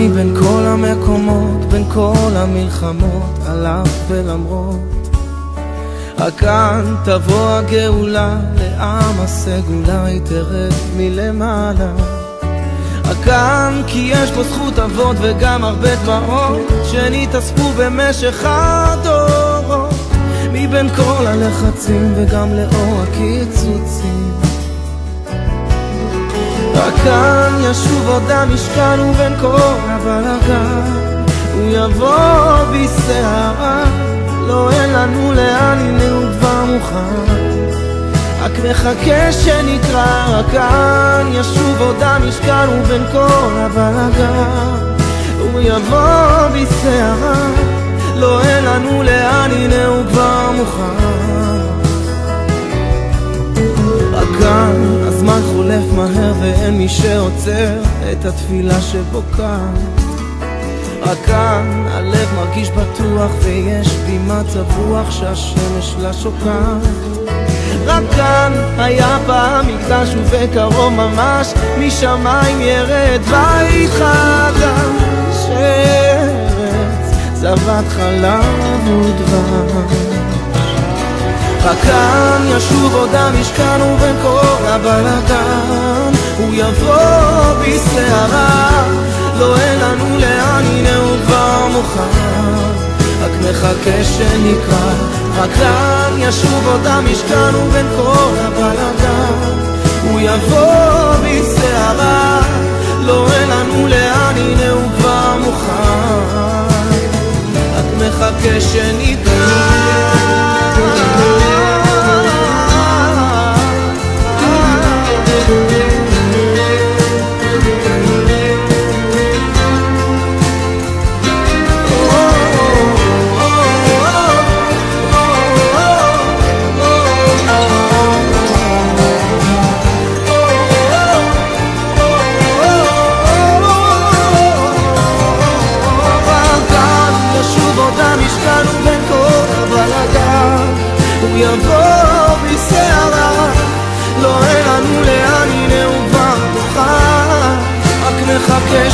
מבין כל המקומות, בין כל המלחמות, עליו ולמרות. כאן תבוא הגאולה, לעם הסגולה היא תרד מלמעלה. כאן כי יש בו זכות אבות וגם הרבה דמעות שנתאספו במשך הדורות, מבין כל הלחצים וגם לאור הקיצוצים. כאן ישוב עוד המשכן ובין כל הבלגן הוא יבוא בסערה, לא אין לנו לאן, הנה הוא כבר מוכן, רק מחכה שנקרא. כאן ישוב עוד המשכן ובין כל הבלגן הוא יבוא בסערה, לא אין לנו לאן, הנה הוא כבר מוכן. רק כאן הזמן חולף מהר ואין מי שעוצר את התפילה שבו כאן. רק כאן הלב מרגיש בטוח ויש בי מצב רוח שהשמש לה שוקעת. רק כאן היה פעם מקדש ובקרוב ממש משמיים ירד בית חדש, ארץ זבת חלב ודבש. רק כאן ישוב עוד המשכן ובין כל הבלגן הוא יבוא בסערה, לא אין לנו לאן, הנה הוא כבר מוכן, רק מחכה שנקרא. רק כאן ישוב עוד המשכן ובין כל הבלגן הוא יבוא בסערה, לא אין לנו לאן, הנה הוא כבר מוכן, רק מחכה שנקרא. הוא יבוא בסערה, לא אין לנו לאן, הנה הוא כבר מוכן, רק מחכה